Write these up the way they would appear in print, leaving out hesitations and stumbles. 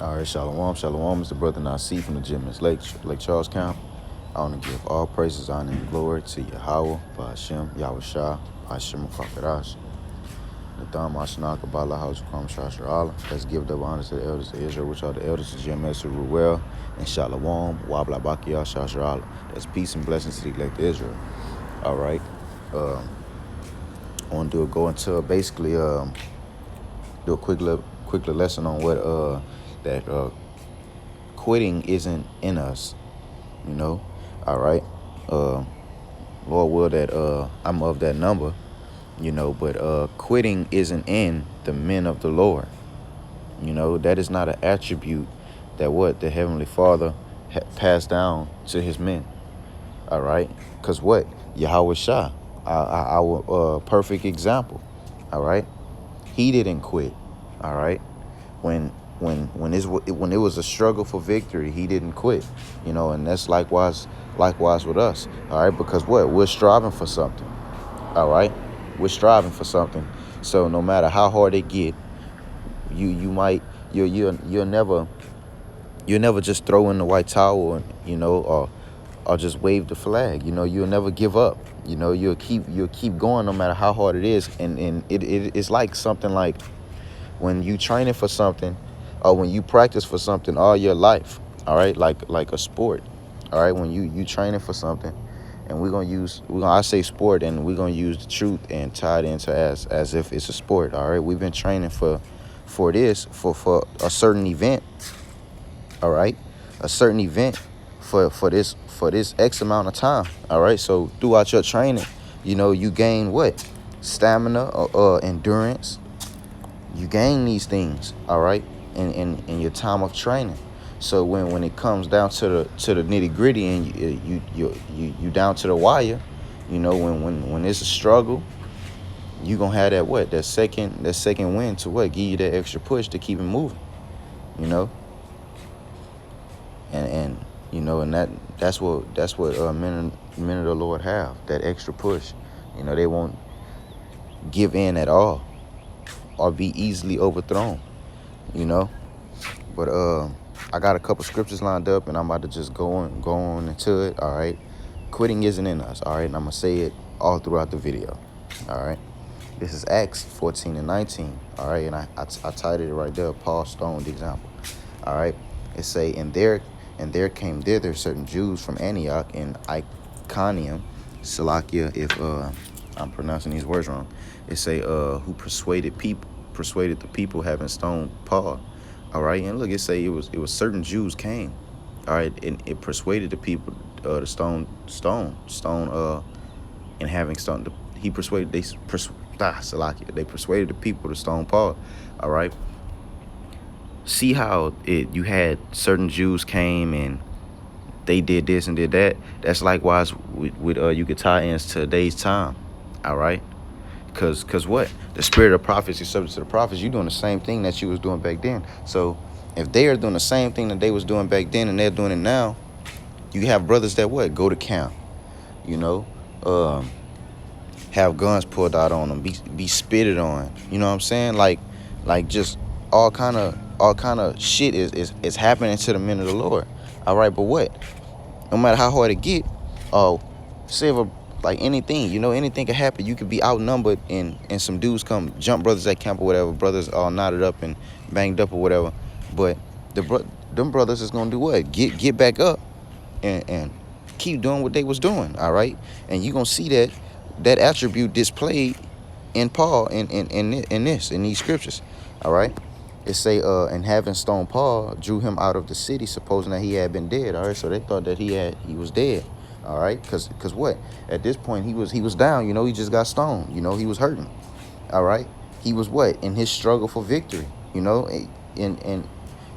All right, shalom, shalom. It's the brother Nasi from the Gymnast Lake Charles Camp. I want to give all praises, honor, and glory to Yahweh, Ba'ashem, Yahweh Shah, Ba'ashem, Fakarash, Natham, Ashanah, Kabbalah, Hausakwam, Shashar Allah. Let's give double honor to the elders of Israel, which are the elders of GMS, Ruel, and Shalom, Wabla Bakia, Shashar Allah. That's peace and blessings to the elect of Israel. All right. I want to go into basically do a quick little lesson on what that quitting isn't in us, you know. All right. Lord will that I'm of that number, you know, but quitting isn't in the men of the Lord. You know, that is not an attribute that what the Heavenly Father passed down to his men. All right. Because what? Yahweh Shah, our perfect example. All right. He didn't quit. All right. When it was a struggle for victory, he didn't quit, you know, and that's likewise with us. All right, because what? We're striving for something. All right, we're striving for something. So no matter how hard it get, you'll never just throw in the white towel, and, you know, or just wave the flag. You know, you'll never give up. You know, you'll keep going no matter how hard it is, and it's like something like when you training for something, or when you practice for something all your life, all right, like a sport, all right, when you training for something, and I say sport, and we're gonna use the truth and tie it into as if it's a sport, all right. We've been training for a certain event, all right, a certain event for this X amount of time, all right. So throughout your training, you know, you gain what? Stamina, endurance. You gain these things, all right, in your time of training. So when it comes down to the nitty gritty, and you down to the wire, you know, when it's a struggle, you gonna have that second win to what? Give you that extra push to keep it moving, you know. And you know, and that's what men of the Lord have, that extra push. You know, they won't give in at all, or be easily overthrown, you know. But I got a couple scriptures lined up, and I'm about to just go on into it. All right, quitting isn't in us. All right, and I'm gonna say it all throughout the video. All right, this is Acts 14 and 19. All right, and I titled it right there, Paul stoned the example. All right, it say, and there came thither certain Jews from Antioch and Iconium, Salakia, if I'm pronouncing these words wrong. It say who persuaded the people having stoned Paul. All right, and look, it say it was certain Jews came. All right, and it persuaded the people to stone and having stoned. They persuaded the people to stone Paul. All right. See how you had certain Jews came and they did this and did that. That's likewise with you could tie ins to today's time. All right. Cause what? The spirit of prophecy is subject to the prophets. You're doing the same thing that you was doing back then. So if they are doing the same thing that they was doing back then and they're doing it now, you have brothers that what? Go to camp, you know, have guns pulled out on them, be spitted on. You know what I'm saying? Like just all kind of shit is happening to the men of the Lord. All right, but what? No matter how hard it get, say if like anything, you know, anything can happen. You could be outnumbered and some dudes come jump brothers at camp or whatever. Brothers all knotted up and banged up or whatever. But them brothers is gonna do what? Get back up and keep doing what they was doing. All right, and you gonna see that attribute displayed in Paul in these scriptures. All right, it say and having stoned Paul, drew him out of the city, supposing that he had been dead. All right, so they thought that he was dead. All right, because what? At this point, he was down. You know, he just got stoned. You know, he was hurting. All right, he was what? In his struggle for victory. You know, in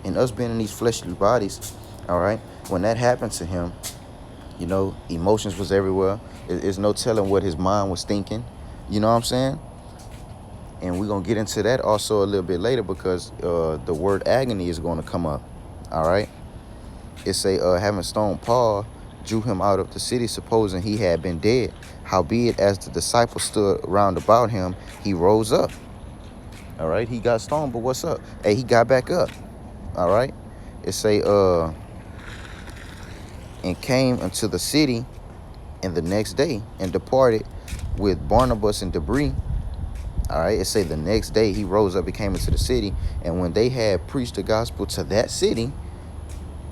us being in these fleshly bodies. All right, when that happened to him, you know, emotions was everywhere. There's no telling what his mind was thinking. You know what I'm saying? And we're gonna get into that also a little bit later, because the word agony is going to come up. All right, it say having stoned Paul, drew him out of the city, supposing he had been dead. Howbeit, as the disciples stood round about him, he rose up. All right, he got stoned, but what's up? Hey, he got back up. All right. It say, and came unto the city and the next day and departed with Barnabas and Debris. All right. It say the next day he rose up and came into the city. And when they had preached the gospel to that city,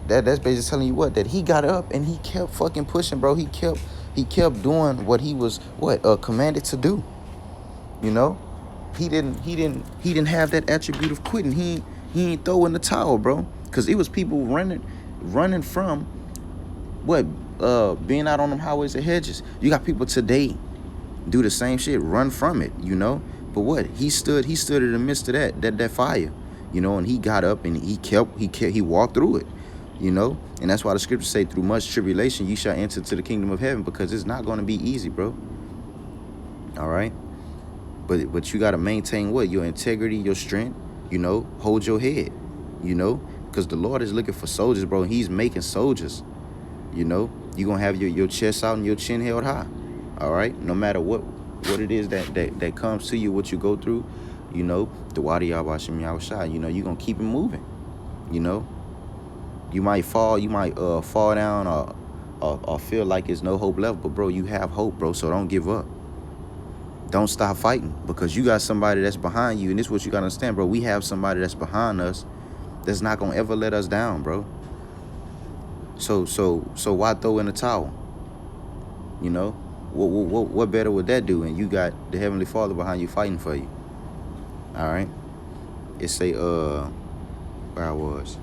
that's basically telling you what, that he got up and he kept fucking pushing, bro. He kept doing what he was commanded to do. You know, he didn't have that attribute of quitting. He ain't throw in the towel, bro. Cause it was people running from being out on them highways and hedges. You got people today do the same shit, run from it, you know. But what, he stood in the midst of that fire, you know, and he got up and he walked through it, you know. And that's why the scriptures say, through much tribulation you shall enter to the kingdom of heaven, because it's not going to be easy, bro. All right. But you got to maintain what? Your integrity, your strength, you know, hold your head, you know, because the Lord is looking for soldiers, bro. He's making soldiers, you know. You're going to have your chest out and your chin held high, all right? No matter what it is that comes to you, what you go through, you know, the Wadi Yabashim Yahushua, you know, you're going to keep it moving, you know. You might fall down or feel like it's no hope left, but, bro, you have hope, bro, so don't give up. Don't stop fighting, because you got somebody that's behind you, and this is what you got to understand, bro. We have somebody that's behind us that's not going to ever let us down, bro. So why throw in the towel? You know, what better would that do? And you got the Heavenly Father behind you fighting for you. All right. It say, where I was,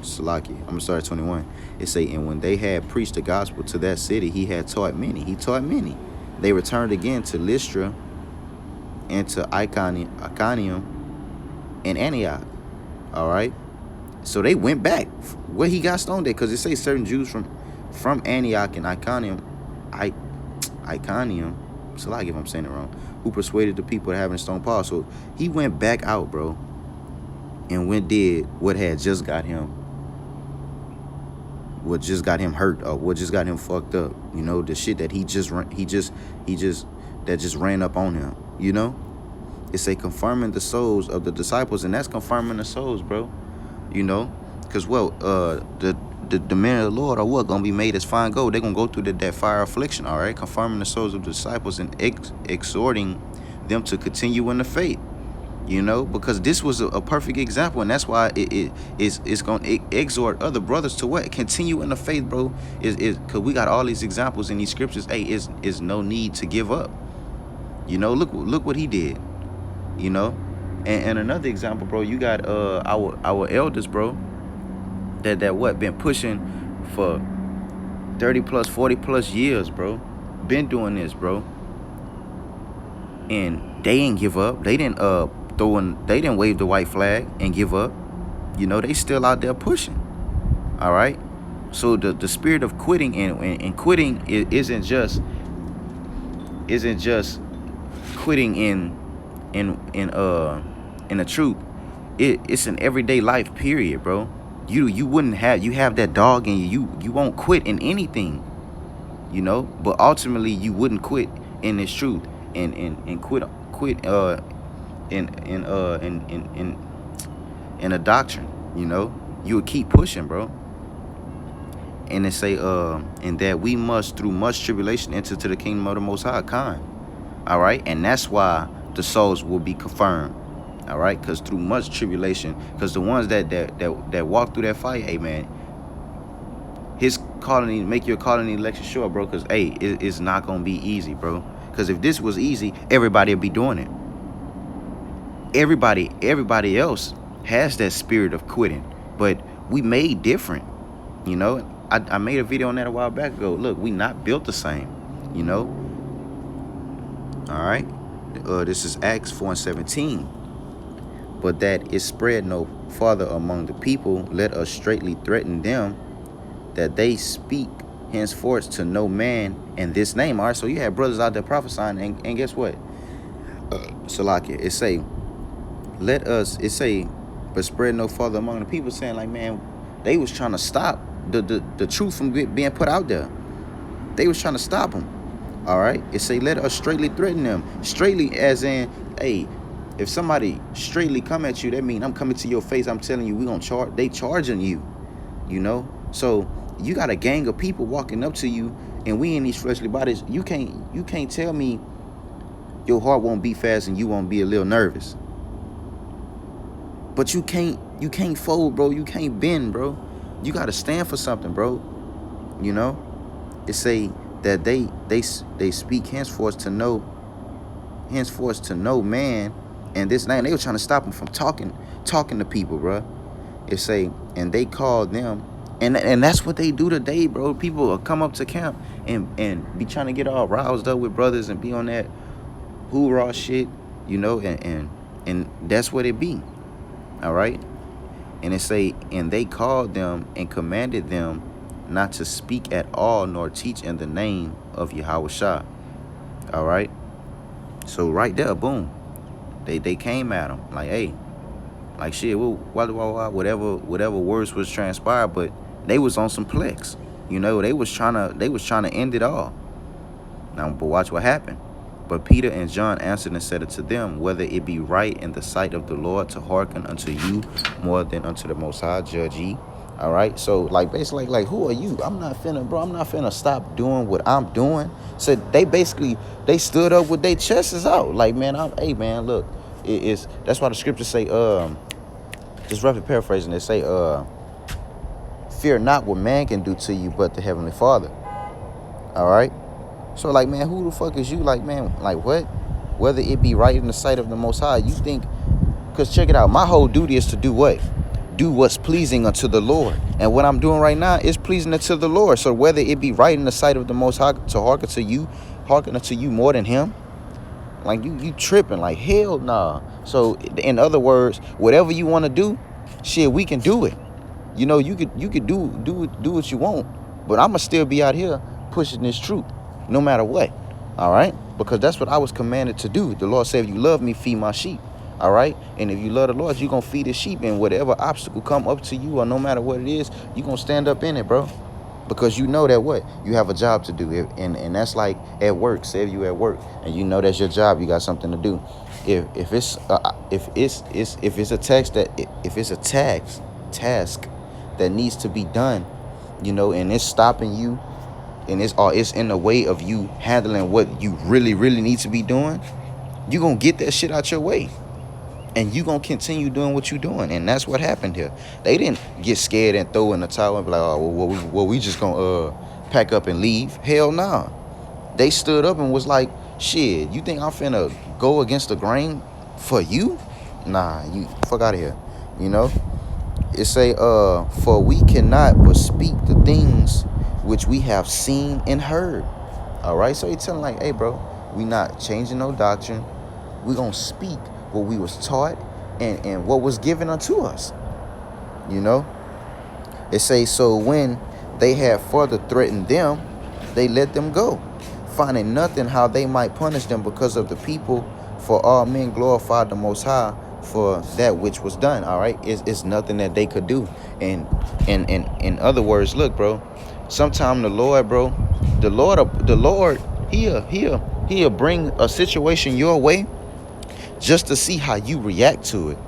Salaki, I'm gonna start at 21. It say, and when they had preached the gospel to that city, he had taught many. He taught many. They returned again to Lystra and to Iconium and Antioch. All right. So they went back where he got stoned at, because it says certain Jews from Antioch and Iconium, so like if I'm saying it wrong, who persuaded the people to having stoned Paul. So he went back out, bro, and did what had just got him, hurt, or what just got him fucked up. You know, the shit that he just ran up on him. You know, it's a confirming the souls of the disciples, and that's confirming the souls, bro. You know, because the men of the Lord are what, gonna be made as fine gold. They're gonna go through that fire affliction, all right, confirming the souls of the disciples and exhorting them to continue in the faith. You know, because this was a perfect example, and that's why it's gonna exhort other brothers to what? Continue in the faith, bro. Is because we got all these examples in these scriptures. Hey, is no need to give up. You know, look what he did. You know. And another example, bro, you got our elders, bro, that what, been pushing for 30 plus, 40 plus years, bro. Been doing this, bro. And they didn't give up. They didn't wave the white flag and give up. You know, they still out there pushing. All right. So the spirit of quitting and quitting isn't just quitting in the truth. It's an everyday life period, bro. You have that dog in you. You won't quit in anything, you know. But ultimately, you wouldn't quit in this truth and quit in a doctrine, you know. You would keep pushing, bro. And it say and that we must through much tribulation enter to the kingdom of the Most High, kind. All right, and that's why the souls will be confirmed. All right, because through much tribulation, because the ones that walk through that fire, hey man, his calling, make your calling election sure, bro. Because hey, it's not gonna be easy, bro. Because if this was easy, everybody would be doing it. Everybody else has that spirit of quitting, but we made different. You know, I made a video on that a while back ago. Look, we not built the same. You know. All right. This is Acts 4:17. But that it spread no farther among the people, let us straitly threaten them that they speak henceforth to no man in this name. All right, so you have brothers out there prophesying, and guess what? Salakia, it say, but spread no farther among the people, saying like, man, they was trying to stop the truth from being put out there. They was trying to stop them. All right, it say, let us straightly threaten them. Straightly as in, hey, If somebody straightly come at you, that mean I'm coming to your face. I'm telling you, we gonna charge. They charging you, you know. So you got a gang of people walking up to you, and we in these fleshly bodies. You can't tell me your heart won't beat fast and you won't be a little nervous. But you can't fold, bro. You can't bend, bro. You gotta stand for something, bro. You know. It say that they speak henceforth to know man and this and that. And they were trying to stop him from talking to people, bro. It say, and they called them, and that's what they do today, bro. People will come up to camp and be trying to get all roused up with brothers and be on that hoorah shit, you know, and that's what it be. All right. And it say, and they called them and commanded them not to speak at all nor teach in the name of Yahushua. All right. So right there, boom, they came at him like, hey, like shit, whatever words was transpired, but they was on some plex, you know. They was trying to end it all. Now, but watch what happened. But Peter and John answered and said unto them, whether it be right in the sight of the Lord to hearken unto you more than unto the Most High, judge ye. All right. So like basically like who are you? I'm not finna stop doing what I'm doing. So they stood up with their chests out. Like, man, hey man, look, that's why the scriptures say, just roughly paraphrasing, they say, fear not what man can do to you, but the Heavenly Father. All right. So like, man, who the fuck is you? Like, man, like what? Whether it be right in the sight of the Most High, you think, because check it out, my whole duty is to do what? Do what's pleasing unto the Lord. And what I'm doing right now is pleasing unto the Lord. So whether it be right in the sight of the Most High to hearken unto you more than him, like you tripping, like hell nah. So in other words, whatever you want to do, shit, we can do it. You know, you could do what you want, but I'ma still be out here pushing this truth, no matter what. All right, because that's what I was commanded to do. The Lord said, if you love me, feed my sheep. All right. And if you love the Lord, you're going to feed his sheep. And whatever obstacle come up to you, or no matter what it is, you're going to stand up in it, bro. Because you know that what? You have a job to do. And that's like at work. Say if you at work and you know that's your job, you got something to do. If it's a task that needs to be done, you know, and it's stopping you, and it's in the way of you handling what you really need to be doing, you're going to get that shit out your way. And you going to continue doing what you're doing. And that's what happened here. They didn't get scared and throw in the towel and be like, oh, well, we just going to pack up and leave. Hell nah. They stood up and was like, shit, you think I'm finna go against the grain for you? Nah, you fuck out of here. You know? It say, for we cannot but speak the things which we have seen and heard. All right? So he telling like, hey, bro, we not changing no doctrine. We going to speak what we was taught and what was given unto us. You know, it says, so when they had further threatened them, they let them go, finding nothing how they might punish them because of the people, for all men glorified the Most High for that which was done. All right, it's nothing that they could do. And in other words, look, bro, sometime the Lord, he'll bring a situation your way just to see how you react to it.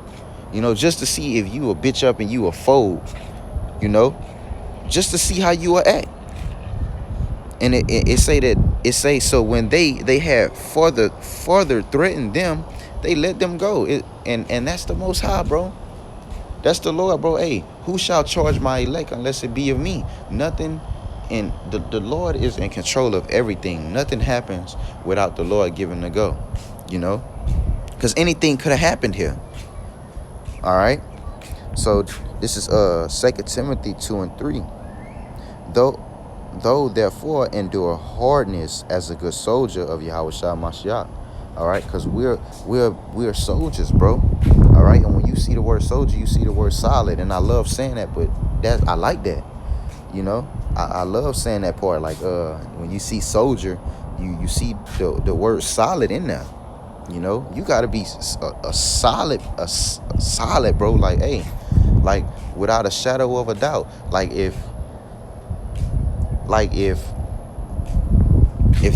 You know, just to see if you a bitch up and you a fold, you know, just to see how you will act. And it say so when they had further threatened them, they let them go. And that's the Most High, bro. That's the Lord, bro. Hey, who shall charge my elect unless it be of me? Nothing. And the Lord is in control of everything. Nothing happens without the Lord giving the go, you know. Because anything could have happened here. All right. So this is 2 Timothy 2:3. Though therefore endure hardness as a good soldier of Yahushua Mashiach. All right. Because we're soldiers, bro. All right. And when you see the word soldier, you see the word solid. And I love saying that, but I like that. You know, I love saying that part. Like when you see soldier, you see the word solid in there. You know, you gotta be a solid, bro. Like, hey, like without a shadow of a doubt. Like if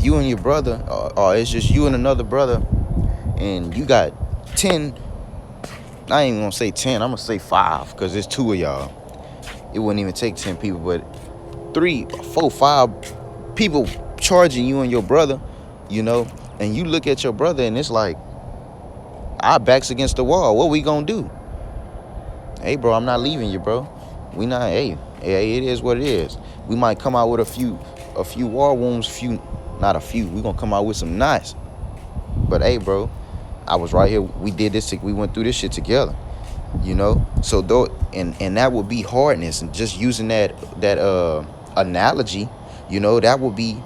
you and your brother, or it's just you and another brother, and you got 10, I ain't even gonna say 10, I'm gonna say 5, because it's 2 of y'all. It wouldn't even take 10 people, but 3, 4, 5 people charging you and your brother, you know, and you look at your brother and it's like, our backs against the wall. What we gonna do? Hey, bro, I'm not leaving you, bro. We not, hey, it is what it is. We might come out with a few war wounds, not a few. We gonna come out with some knots. But hey, bro, I was right here. We did this. We went through this shit together, you know. So though, and that would be hardness, and just using that analogy, you know, that would be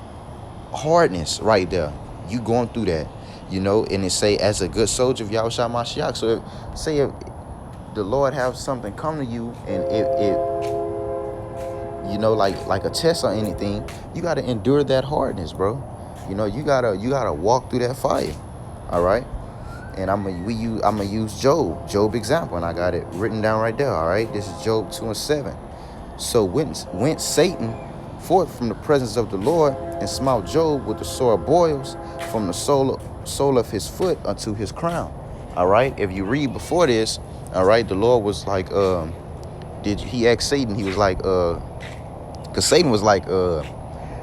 hardness right there. You going through that, you know, and it say as a good soldier of Yahushua Mashiach. So if the Lord have something come to you and it you know, like a test or anything, you gotta endure that hardness, bro. You know, you gotta walk through that fire. All right. And I'm gonna use Job example, and I got it written down right there. All right, this is Job 2:7. So went Satan forth from the presence of the Lord and smote Job with the sore boils from the sole of his foot unto his crown. All right, if you read before this, all right, the Lord was like, he asked Satan, he was like, because Satan was like,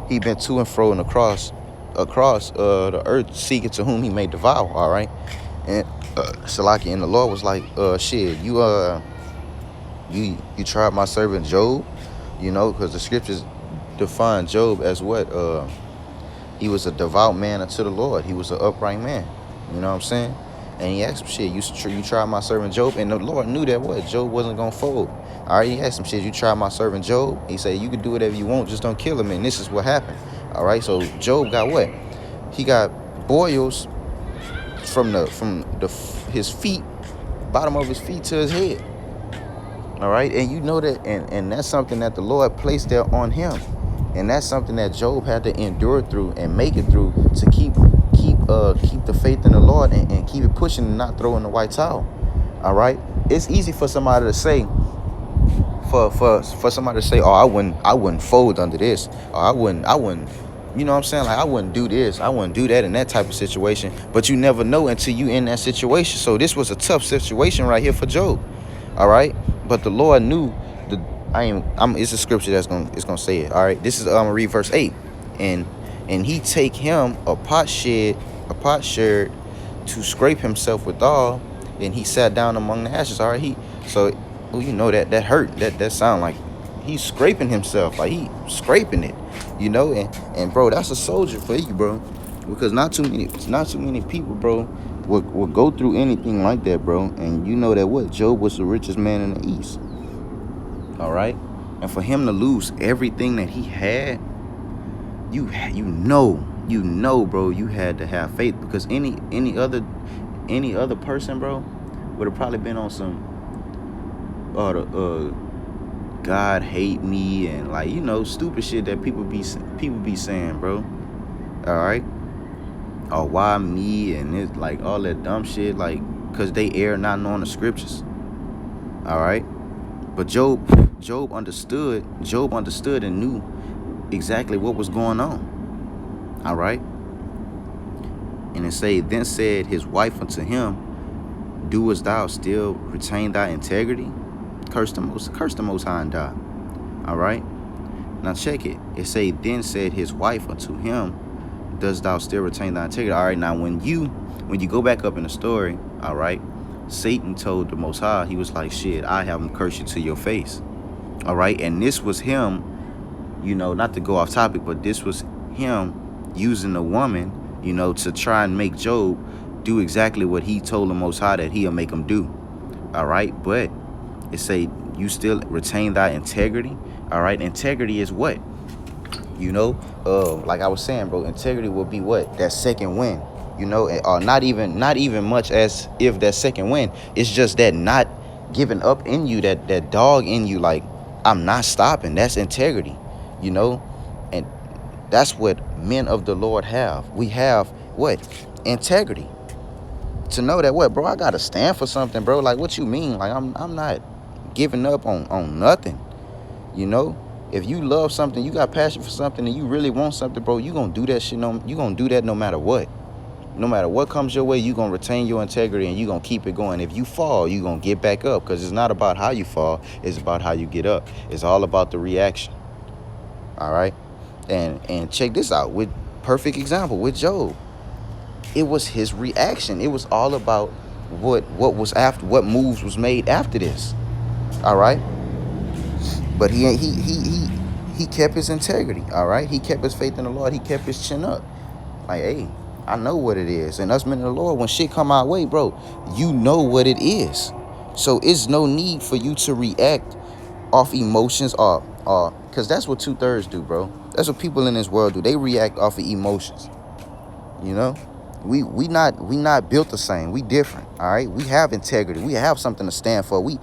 he been to and fro and across the earth, seeking to whom he may devour. All right, and Salaki, and the Lord was like, shit, you tried my servant Job, you know, because the scriptures define Job as what? He was a devout man unto the Lord. He was an upright man. You know what I'm saying? And he asked him, shit, you tried my servant Job? And the Lord knew that what? Job wasn't going to fold. All right, he asked him, shit, you tried my servant Job? He said, you can do whatever you want, just don't kill him. And this is what happened. All right, so Job got what? He got boils from his feet, bottom of his feet to his head. All right, and you know that, and that's something that the Lord placed there on him, and that's something that Job had to endure through and make it through to keep the faith in the Lord and keep it pushing and not throwing the white towel. All right, it's easy for somebody to say, for somebody to say, oh, I wouldn't fold under this, or I wouldn't, you know what I'm saying? Like, I wouldn't do this, I wouldn't do that in that type of situation. But you never know until you in that situation. So this was a tough situation right here for Job. All right, but the Lord knew it's a scripture that's gonna say it. All right, this is I'm gonna read verse 8, and he take him a potsherd to scrape himself withal, and he sat down among the ashes. All right, you know that hurt. That sound like he's scraping himself, like he scraping it, you know. And bro, that's a soldier for you, bro, because not too many people, bro, will go through anything like that, bro. And you know that what? Job was the richest man in the East. All right, and for him to lose everything that he had, you know, bro, you had to have faith, because any other person, bro, would have probably been on some God hate me and, like, you know, stupid shit that people be saying, bro. All right, or why me, and it's like all that dumb shit, like, because they err not knowing the scriptures. All right, but Job understood and knew exactly what was going on. All right, and it say, then said his wife unto him, doest thou still retain thy integrity? Curse the most high and die. All right, now check it. It say, then said his wife unto him, does thou still retain thy integrity? All right, now when you go back up in the story, all right, Satan told the Most High, he was like, shit, I have him curse you to your face. All right, and this was him, you know, not to go off topic, but this was him using a woman, you know, to try and make Job do exactly what he told the Most High that he'll make him do. All right, but it say, you still retain thy integrity. All right, integrity is what? You know, like I was saying, bro, integrity will be what? That second wind, you know, or not even much as if that second wind. It's just that not giving up in you, that dog in you, like, I'm not stopping. That's integrity, you know, and that's what men of the Lord have. We have what? Integrity. To know that what, bro, I gotta stand for something, bro. Like, what you mean? Like, I'm not giving up on nothing, you know. If you love something, you got passion for something, and you really want something, bro, you gonna do that shit. You gonna do that no matter what. No matter what comes your way, you're going to retain your integrity and you're going to keep it going. If you fall, you're going to get back up, because it's not about how you fall. It's about how you get up. It's all about the reaction. All right. And check this out, with perfect example with Job. It was his reaction. It was all about what was after, what moves was made after this. All right. But he kept his integrity. All right. He kept his faith in the Lord. He kept his chin up. Like, hey, I know what it is. And us men of the Lord, when shit come our way, bro, you know what it is. So it's no need for you to react off emotions or because that's what 2/3 do, bro. That's what people in this world do. They react off of emotions. You know? We not built the same. We different. All right. We have integrity. We have something to stand for. We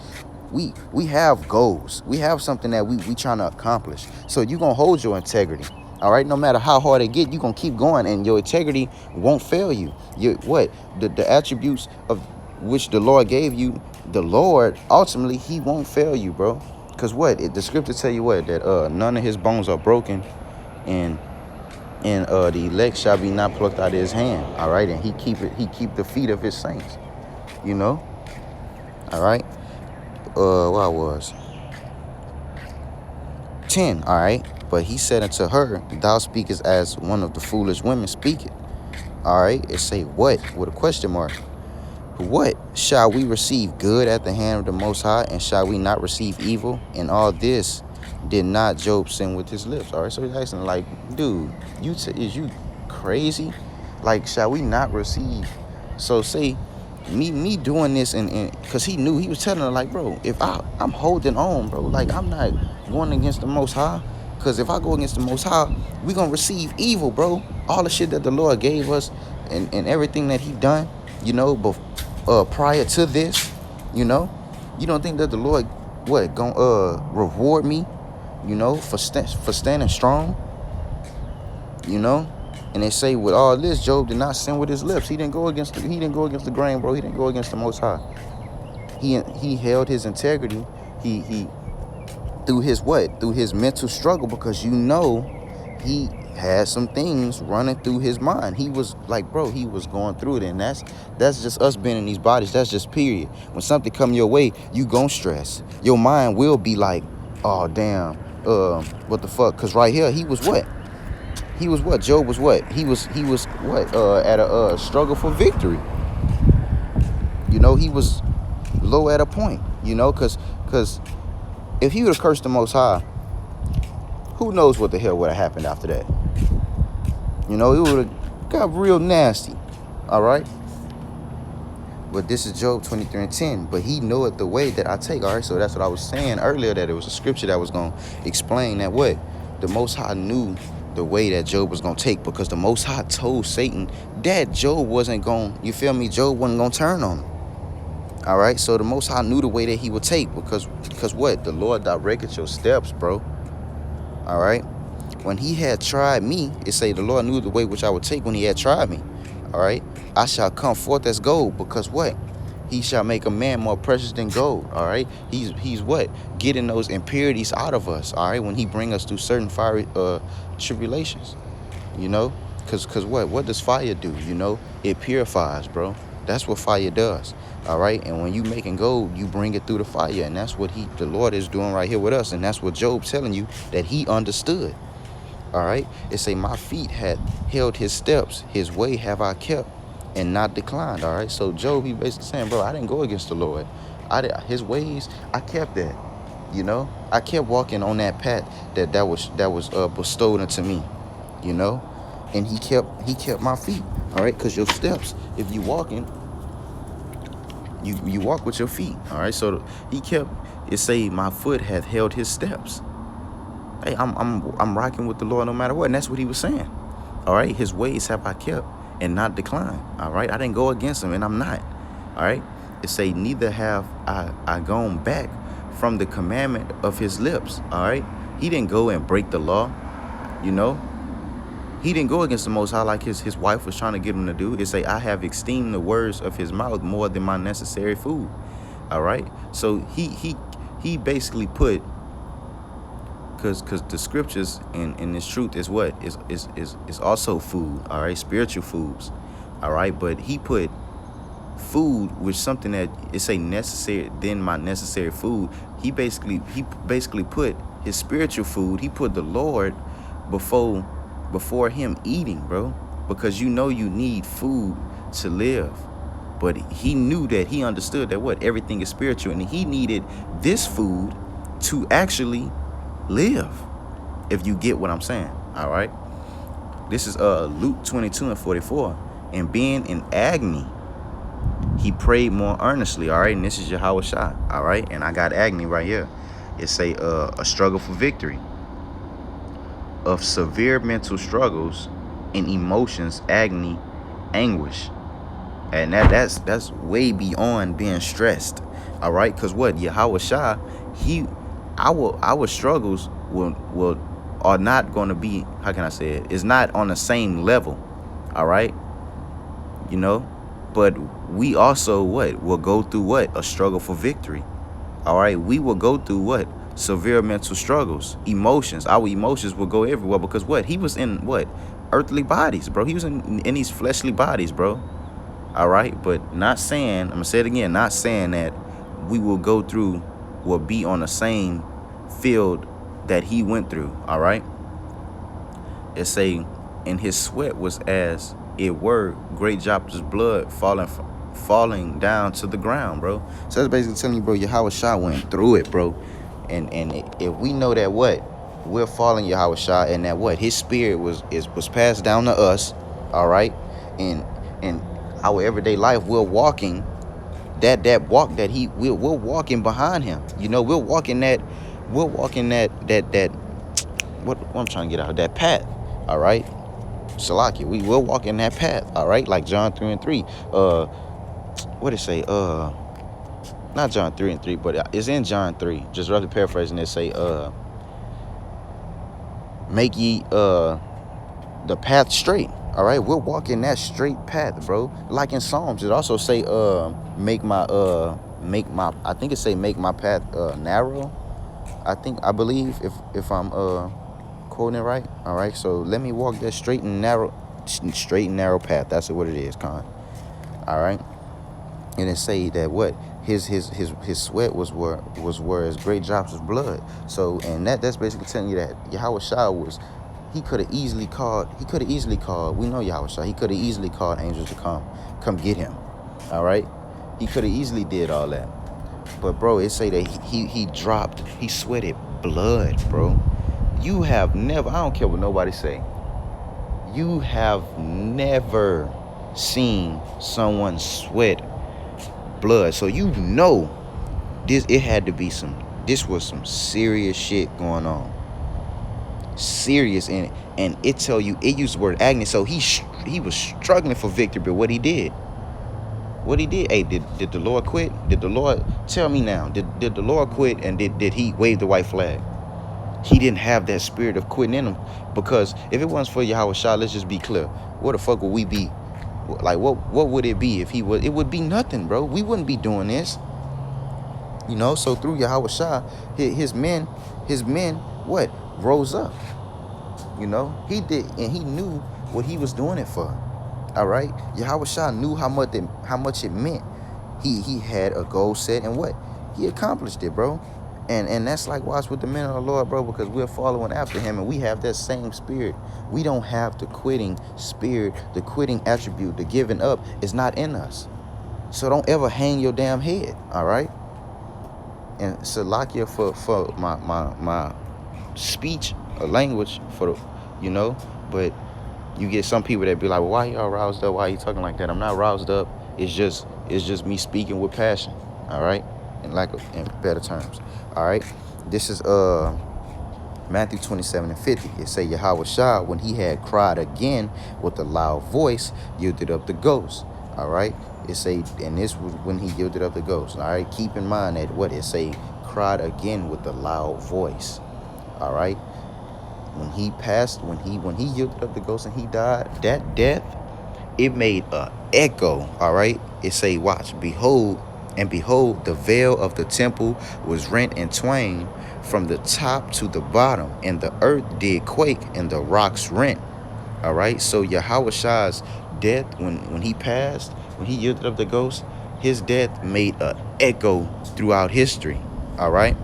have goals. We have something that we trying to accomplish. So you gonna hold your integrity. All right. No matter how hard it get, you gonna keep going, and your integrity won't fail you. The attributes of which the Lord gave you, the Lord ultimately he won't fail you, bro. Because the scripture tell you that none of his bones are broken, and the elect shall be not plucked out of his hand. All right. And he keep the feet of his saints, you know. All right. Where I was 10. All right. But he said unto her, thou speakest as one of the foolish women speaketh. All right. It say what with a question mark. What shall we receive good at the hand of the Most High, and shall we not receive evil? And all this did not Job sin with his lips. All right, so he's asking, like, dude, is you crazy? Like, shall we not receive? So say me doing this, and because he knew, he was telling her, like, bro, if I'm holding on, bro, like, I'm not going against the Most High, because if I go against the Most High, we gonna receive evil, bro. All the shit that the Lord gave us, and everything that he done, you know, but prior to this, you know, you don't think that the Lord gonna reward me, you know, for standing strong, you know? And they say with all this, Job did not sin with his lips. He didn't go against the grain, bro. He didn't go against the Most High. He held his integrity. He through his mental struggle, because you know he had some things running through his mind. He was like, bro, he was going through it, and that's just us being in these bodies. That's just period. When something come your way, you gon' stress. Your mind will be like, oh damn, what the fuck? Cause right here, he was what? Job was what? He was what? At a struggle for victory. You know, he was low at a point. You know, cause if he would have cursed the Most High, who knows what the hell would have happened after that? You know, it would have got real nasty. All right. But this is Job 23:10. But he knoweth the way that I take. All right. So that's what I was saying earlier, that it was a scripture that was going to explain that what the Most High knew the way that Job was going to take, because the Most High told Satan that Job wasn't going, you feel me? Job wasn't going to turn on him. All right. So the Most High knew the way that he would take, because what? The Lord directed your steps, bro. All right. When he had tried me, it say the Lord knew the way which I would take when he had tried me. All right. I shall come forth as gold, because what? He shall make a man more precious than gold. All right. He's what? Getting those impurities out of us. All right. When he bring us through certain fiery tribulations, you know, because what does fire do? You know, it purifies, bro. That's what fire does. All right. And when you making gold, you bring it through the fire. And that's what the Lord is doing right here with us. And that's what Job's telling you, that he understood. All right. It say, my feet had held his steps. His way have I kept and not declined. All right. So Job, he basically saying, bro, I didn't go against the Lord. His ways, I kept that. You know, I kept walking on that path that was bestowed unto me, you know, and he kept my feet. All right. Because your steps, if you walking, you walk with your feet. All right. So he kept, it say, my foot hath held his steps. Hey, I'm rocking with the Lord no matter what. And that's what he was saying. All right. His ways have I kept and not declined. All right. I didn't go against him, and I'm not. All right. It say, neither have I gone back from the commandment of his lips. All right. He didn't go and break the law. You know, he didn't go against the Most High like his wife was trying to get him to do. It say, I have esteemed the words of his mouth more than my necessary food. All right. So he basically put, because the scriptures and this truth is what is also food. All right. Spiritual foods. All right, but he put food, which something that it's a necessary, then my necessary food. He basically put his spiritual food. He put the Lord before him eating, bro, because you know you need food to live. But he knew that, he understood that what everything is spiritual, and he needed this food to actually live. If you get what I'm saying, all right. This is Luke 22:44. And being in agony, he prayed more earnestly, all right? And this is Yahweh Shah, all right? And I got agony right here. It's a struggle for victory of severe mental struggles and emotions, agony, anguish. And that's way beyond being stressed, all right? Because what? Yahweh Shah, our struggles are not going to be, how can I say it? It's not on the same level, all right? You know? But we also will go through a struggle for victory. All right, we will go through severe mental struggles, emotions. Our emotions will go everywhere because he was in earthly bodies, bro. He was in these fleshly bodies, bro. All right, but not saying, I'm gonna say it again, not saying that we will go through, will be on the same field that he went through. All right, it say, and his sweat was as it were great drops of blood falling down to the ground, bro. So that's basically telling you, bro, Yahweh Shah went through it, bro. And if we know that we're following Yahweh Shah, and that his spirit was passed down to us, all right, and our everyday life, we're walking that walk that we're walking behind him. You know, we're walking that what I'm trying to get out of that path, all right. Salakia, we will walk in that path, all right, like John 3:3. What it say? Not John 3:3, but it's in John 3. Just roughly paraphrasing, it say, make ye the path straight. All right, we're walking that straight path, bro. Like in Psalms, it also say, make my I think it say make my path narrow. I believe if I'm quoting it right. All right, so let me walk that straight and narrow path. That's what it is, Con. All right, and it say that his sweat was as great drops of blood. So, and that's basically telling you that Yahweh Shah he could have easily called. We know Yahweh Shah. He could have easily called angels to come get him. All right, he could have easily did all that. But bro, it say that he sweated blood, bro. You have never, I don't care what nobody say, you have never seen someone sweat blood. So you know this was some serious shit going on. Serious in it. And it tell you, it used the word agony. So he was struggling for victory, but what he did, hey, did the Lord quit? Did the Lord, tell me now, did the Lord quit, and did he wave the white flag? He didn't have that spirit of quitting in him, because if it wasn't for Yahweh Shah, let's just be clear, what the fuck would we be? Like, what would it be if he was? It would be nothing, bro. We wouldn't be doing this. You know, so through Yahweh Shah, his men rose up. You know, he did, and he knew what he was doing it for. All right, Yahweh Shah knew how much it meant. He had a goal set, and he accomplished it, bro. And that's likewise with the men of the Lord, bro, because we're following after him, and we have that same spirit. We don't have the quitting spirit, the quitting attribute, the giving up is not in us. So don't ever hang your damn head, all right? And Salakia for my speech or language, but you get some people that be like, well, why y'all roused up? Why are you talking like that? I'm not roused up. It's just me speaking with passion, all right? In better terms. All right, this is Matthew 27:50. It say Yahweh Shah, when he had cried again with a loud voice, yielded up the ghost. All right, it say, and this was when he yielded up the ghost. All right, keep in mind that it say cried again with a loud voice. All right, when he yielded up the ghost and he died, that death, it made a echo. All right, it say, watch, behold, the veil of the temple was rent in twain from the top to the bottom, and the earth did quake, and the rocks rent. All right, so Yahweh Shah's death, when he passed, when he yielded up the ghost, his death made a echo throughout history. All right,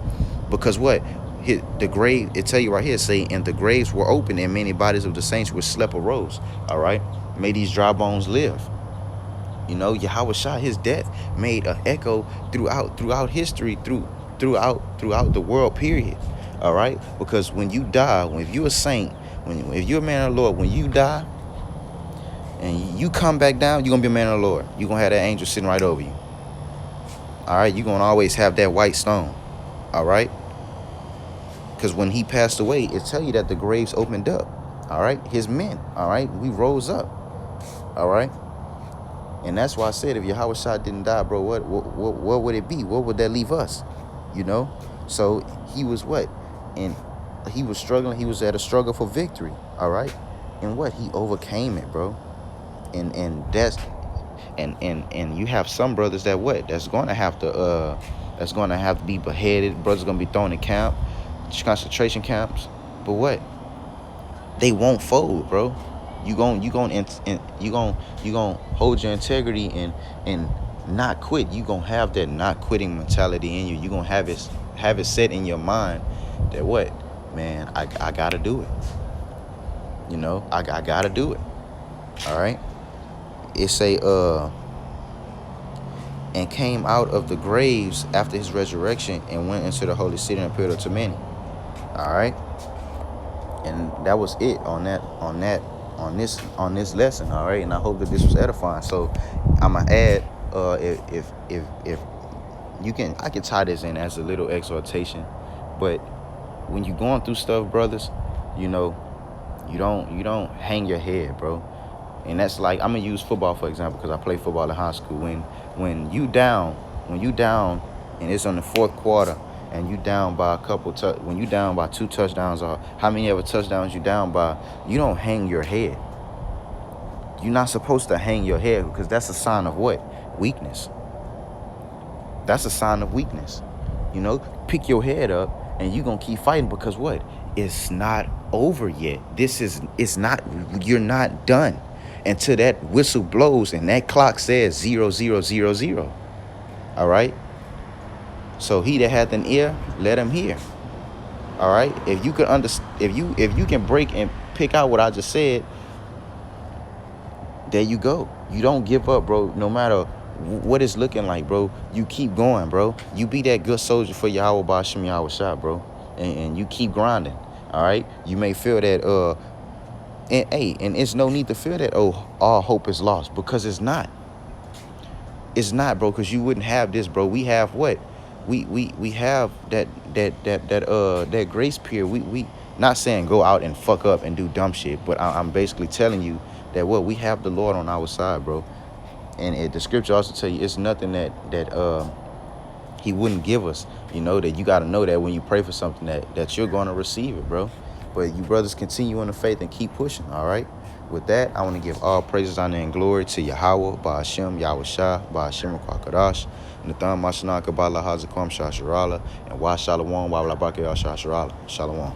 because what? The grave, it tell you right here, say, and the graves were open, and many bodies of the saints which slept arose. All right, may these dry bones live. You know, Yahweh Shah, his death made an echo throughout history, throughout the world, period. All right, because when you die, if you're a saint, if you're a man of the Lord, when you die and you come back down, you're gonna be a man of the Lord. You're gonna have that angel sitting right over you. All right, you're gonna always have that white stone. All right, because when he passed away, it tell you that the graves opened up. All right, his men. All right, we rose up. All right. And that's why I said, if Yahweh Shah didn't die, bro, what would it be? What would that leave us? You know? So he was what? And he was struggling. He was at a struggle for victory. All right? And what? He overcame it, bro. And that's and you have some brothers that what? That's gonna have to be beheaded. Brothers gonna be thrown in concentration camps. But what? They won't fold, bro. You gon' hold your integrity and not quit. You gonna have that not quitting mentality in you. You gonna have it set in your mind that what, man, I gotta do it. You know, I gotta do it. All right. It say and came out of the graves after his resurrection and went into the holy city and appeared unto many. All right. And that was it on this lesson. All right, and I hope that this was edifying. So I'm gonna add if you can, I can tie this in as a little exhortation. But when you're going through stuff, brothers, you know, you don't hang your head, bro. And that's like, I'm gonna use football for example, because I played football in high school. When you down and it's on the fourth quarter and you down by when you down by 2 touchdowns, or how many ever touchdowns you down by, you don't hang your head. You're not supposed to hang your head, because that's a sign of what? Weakness. That's a sign of weakness. You know, pick your head up and you're gonna keep fighting, because what? It's not over yet. You're not done until that whistle blows and that clock says 0, 0, 0, 0. All right. So he that hath an ear, let him hear. All right. If you can if you can break and pick out what I just said, there you go. You don't give up, bro. No matter what it's looking like, bro. You keep going, bro. You be that good soldier for Yahweh Ba'ashem Yahweh Shah, bro. And you keep grinding. All right. You may feel that and it's no need to feel that all hope is lost, because it's not. It's not, bro, because you wouldn't have this, bro. We have what? We have that grace period. We not saying go out and fuck up and do dumb shit, but I'm basically telling you that what, we have the Lord on our side, bro. And the scripture also tell you it's nothing that he wouldn't give us. You know, that you got to know that when you pray for something that you're going to receive it, bro. But you brothers continue in the faith and keep pushing, all right? With that, I want to give all praises, honor, and glory to Yahweh, Ba'ashem, Yahweh Shah, Ba'ashem, Kwakadash, Nathan, Mashanaka, Bala, Hazakwam, Shasharala, and Wa Shalom, Wa Labaka, Shasharala. Shalom.